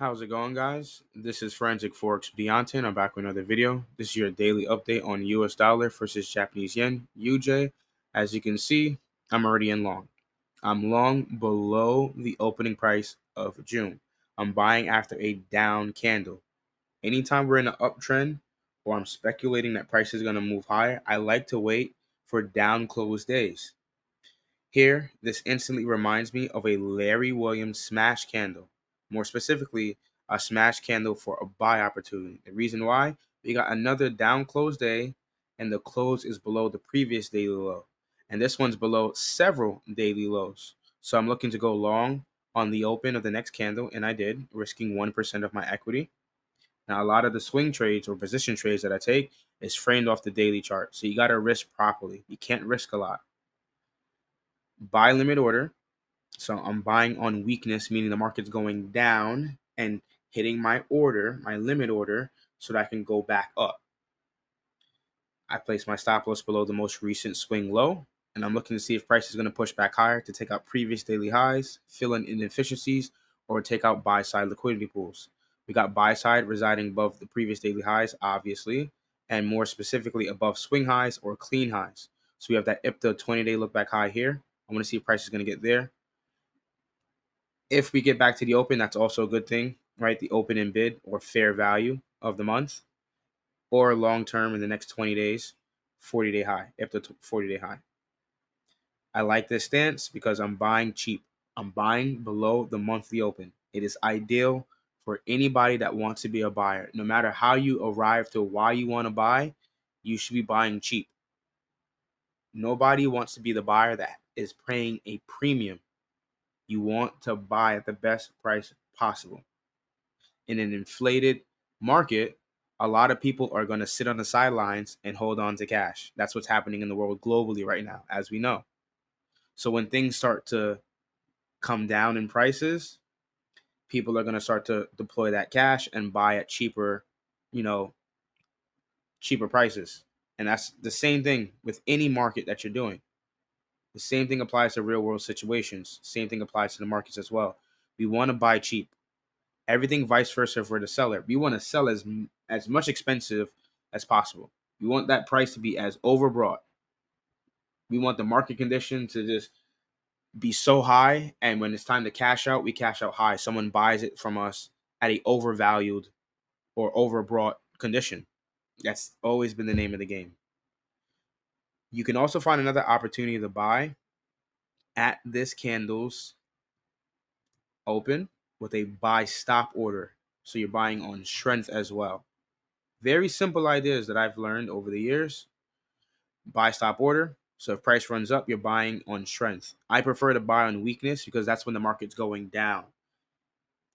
How's it going, guys? This is Forensic Forex Beyonton. I'm back with another video. This is your daily update on US dollar versus Japanese yen, UJ. As you can see, I'm already in long. I'm long below the opening price of June. I'm buying after a down candle. Anytime we're in an uptrend or I'm speculating that price is going to move higher, I like to wait for down close days. Here, this instantly reminds me of a Larry Williams smash candle. More specifically, a smash candle for a buy opportunity. The reason why? We got another down close day, and the close is below the previous daily low. And this one's below several daily lows. So I'm looking to go long on the open of the next candle, and I did, risking 1% of my equity. Now, a lot of the swing trades or position trades that I take is framed off the daily chart. So you got to risk properly. You can't risk a lot. Buy limit order. So I'm buying on weakness, meaning the market's going down and hitting my order, my limit order, so that I can go back up. I place my stop loss below the most recent swing low, and I'm looking to see if price is going to push back higher to take out previous daily highs, fill in inefficiencies, or take out buy side liquidity pools. We got buy side residing above the previous daily highs, obviously, and more specifically above swing highs or clean highs. So we have that IPTA 20-day look back high here. I want to see if price is going to get there. If we get back to the open, that's also a good thing, right? The open and bid or fair value of the month, or long term in the next 20 days, 40-day high, up to 40-day high. I like this stance because I'm buying cheap. I'm buying below the monthly open. It is ideal for anybody that wants to be a buyer. No matter how you arrive to why you want to buy, you should be buying cheap. Nobody wants to be the buyer that is paying a premium. You want to buy at the best price possible. In an inflated market, a lot of people are going to sit on the sidelines and hold on to cash. That's what's happening in the world globally right now, as we know. So when things start to come down in prices, people are going to start to deploy that cash and buy at cheaper, cheaper prices. And that's the same thing with any market that you're doing. The same thing applies to real world situations. Same thing applies to the markets as well. We want to buy cheap. Everything vice versa for the seller. We want to sell as much expensive as possible. We want that price to be as overbought. We want the market condition to just be so high, and when it's time to cash out, we cash out high. Someone buys it from us at a overvalued or overbought condition. That's always been the name of the game. You can also find another opportunity to buy at this candle's open with a buy stop order. So you're buying on strength as well. Very simple ideas that I've learned over the years. Buy stop order. So if price runs up, you're buying on strength. I prefer to buy on weakness because that's when the market's going down.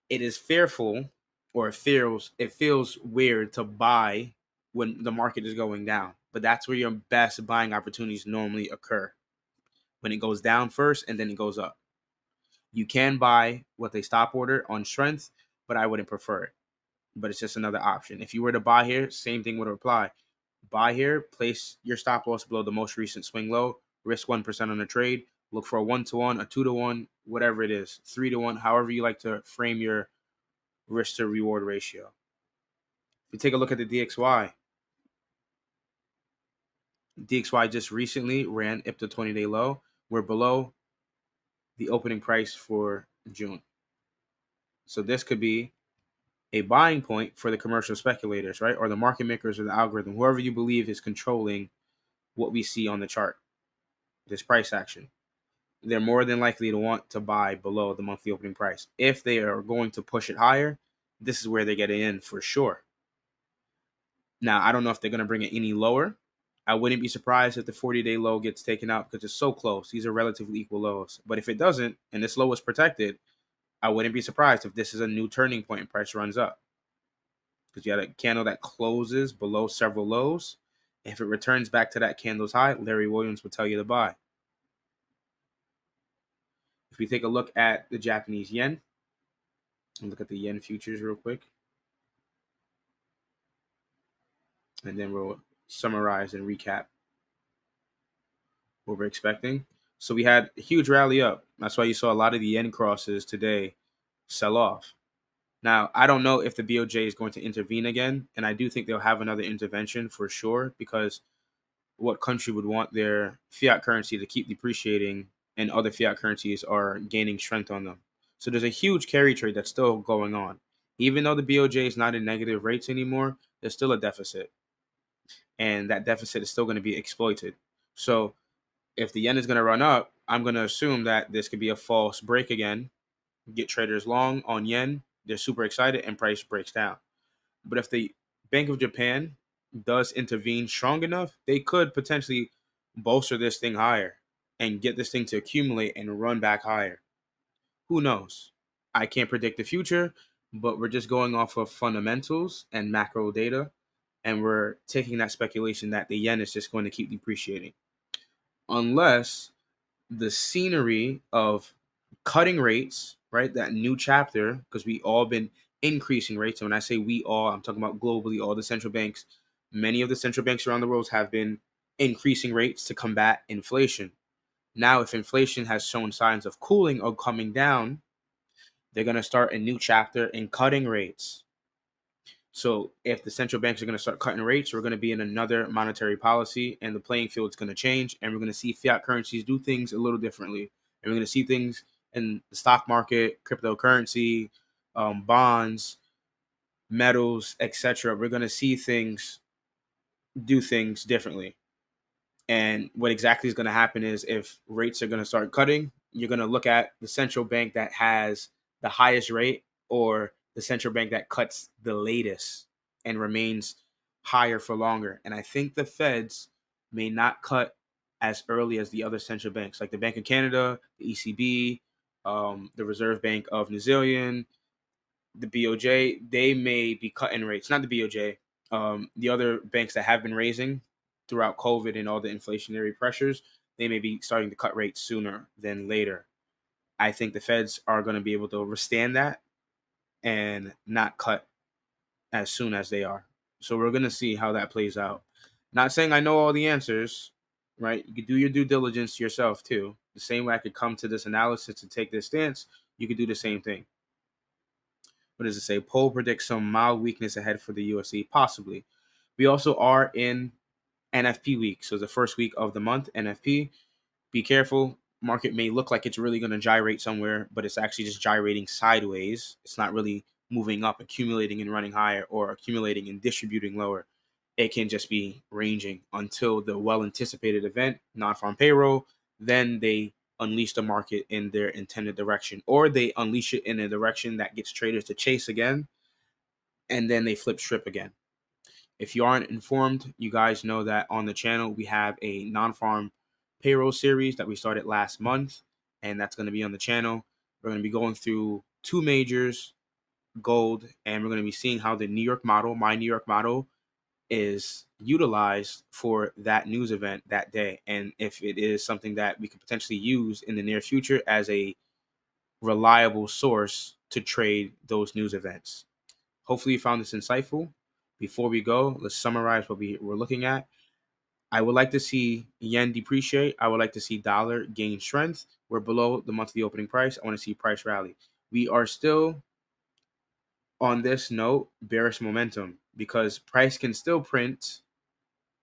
It is fearful, or it feels weird to buy when the market is going down. But that's where your best buying opportunities normally occur. When it goes down first and then it goes up. You can buy with a stop order on strength, but I wouldn't prefer it. But it's just another option. If you were to buy here, same thing would apply. Buy here, place your stop loss below the most recent swing low, risk 1% on the trade, look for a 1-to-1, a 2-to-1, whatever it is, 3-to-1, however you like to frame your risk to reward ratio. If you take a look at the DXY, DXY just recently ran up to 20-day low. We're below the opening price for June. So this could be a buying point for the commercial speculators, right? Or the market makers or the algorithm, whoever you believe is controlling what we see on the chart, this price action. They're more than likely to want to buy below the monthly opening price. If they are going to push it higher, this is where they're getting in for sure. Now, I don't know if they're going to bring it any lower. I wouldn't be surprised if the 40-day low gets taken out because it's so close. These are relatively equal lows. But if it doesn't, and this low is protected, I wouldn't be surprised if this is a new turning point and price runs up. Because you had a candle that closes below several lows. If it returns back to that candle's high, Larry Williams would tell you to buy. If we take a look at the Japanese yen, and look at the yen futures real quick, and then we'll summarize and recap what we're expecting. So we had a huge rally up. That's why you saw a lot of the yen crosses today sell off. Now, I don't know if the BOJ is going to intervene again, and I do think they'll have another intervention for sure, because what country would want their fiat currency to keep depreciating and other fiat currencies are gaining strength on them? So there's a huge carry trade that's still going on. Even though the BOJ is not in negative rates anymore, there's still a deficit, and that deficit is still going to be exploited. So if the yen is going to run up, I'm going to assume that this could be a false break again, get traders long on yen. They're super excited and price breaks down. But if the Bank of Japan does intervene strong enough, they could potentially bolster this thing higher and get this thing to accumulate and run back higher. Who knows? I can't predict the future, but we're just going off of fundamentals and macro data, and we're taking that speculation that the yen is just going to keep depreciating. Unless the scenery of cutting rates, right? That new chapter, because we all been increasing rates. And when I say we all, I'm talking about globally, all the central banks. Many of the central banks around the world have been increasing rates to combat inflation. Now, if inflation has shown signs of cooling or coming down, they're going to start a new chapter in cutting rates. So if the central banks are going to start cutting rates, we're going to be in another monetary policy, and the playing field is going to change, and we're going to see fiat currencies do things a little differently, and we're going to see things in the stock market, cryptocurrency, bonds, metals, etc. We're going to see things do things differently. And what exactly is going to happen is, if rates are going to start cutting, you're going to look at the central bank that has the highest rate, or the central bank that cuts the latest and remains higher for longer. And I think the Feds may not cut as early as the other central banks, like the Bank of Canada, the ECB, the Reserve Bank of New Zealand, the BOJ. They may be cutting rates, not the BOJ, the other banks that have been raising throughout COVID and all the inflationary pressures. They may be starting to cut rates sooner than later. I think the Feds are going to be able to withstand that and not cut as soon as they are. So we're going to see how that plays out. Not saying I know all the answers, right? You could do your due diligence yourself too. The same way I could come to this analysis to take this stance, you could do the same thing. What does it say? Poll predicts some mild weakness ahead for the USD, possibly. We also are in NFP week, so the first week of the month, NFP. Be careful. Market may look like it's really going to gyrate somewhere, but it's actually just gyrating sideways. It's not really moving up, accumulating and running higher, or accumulating and distributing lower. It can just be ranging until the well-anticipated event, non-farm payroll. Then they unleash the market in their intended direction, or they unleash it in a direction that gets traders to chase again, and then they flip strip again. If you aren't informed, you guys know that on the channel we have a non-farm payroll series that we started last month, and that's going to be on the channel. We're going to be going through two majors, gold, and we're going to be seeing how the New York model, my New York model, is utilized for that news event that day, and if it is something that we could potentially use in the near future as a reliable source to trade those news events. Hopefully you found this insightful. Before we go, let's summarize what we're looking at. I would like to see yen depreciate. I would like to see dollar gain strength. We're below the monthly opening price. I want to see price rally. We are still, on this note, bearish momentum, because price can still print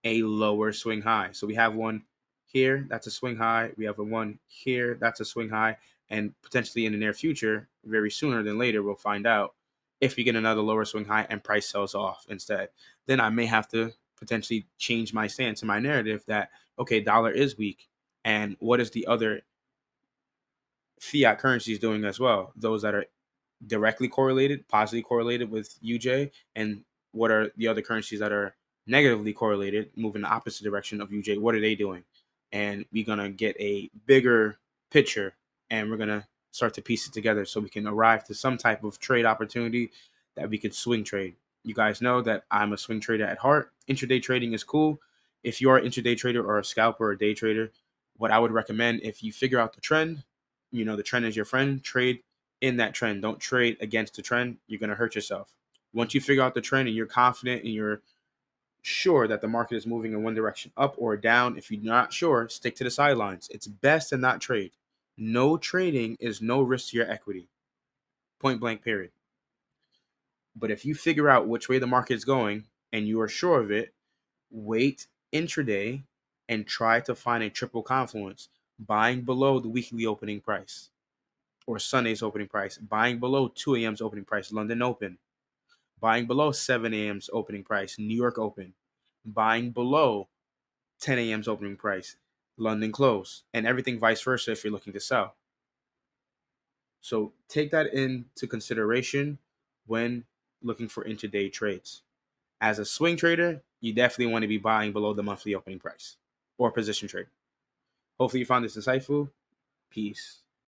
a lower swing high. So we have one here, that's a swing high. We have a one here, that's a swing high. And potentially in the near future, very sooner than later, we'll find out if we get another lower swing high and price sells off instead. Then I may have to potentially change my stance and my narrative that, okay, dollar is weak. And what is the other fiat currencies doing as well? Those that are directly correlated, positively correlated with UJ, and what are the other currencies that are negatively correlated, moving the opposite direction of UJ? What are they doing? And we're gonna get a bigger picture, and we're gonna start to piece it together so we can arrive to some type of trade opportunity that we could swing trade. You guys know that I'm a swing trader at heart. Intraday trading is cool. If you are an intraday trader or a scalper or a day trader, what I would recommend, if you figure out the trend, you know the trend is your friend, trade in that trend. Don't trade against the trend. You're going to hurt yourself. Once you figure out the trend and you're confident and you're sure that the market is moving in one direction, up or down, if you're not sure, stick to the sidelines. It's best to not trade. No trading is no risk to your equity. Point blank, period. But if you figure out which way the market is going and you are sure of it, wait intraday and try to find a triple confluence, buying below the weekly opening price or Sunday's opening price, buying below 2 a.m.'s opening price, London Open, buying below 7 a.m.'s opening price, New York Open, buying below 10 a.m.'s opening price, London Close, and everything vice versa if you're looking to sell. So take that into consideration when looking for intraday trades. As a swing trader, you definitely want to be buying below the monthly opening price or position trade. Hopefully you found this insightful. Peace.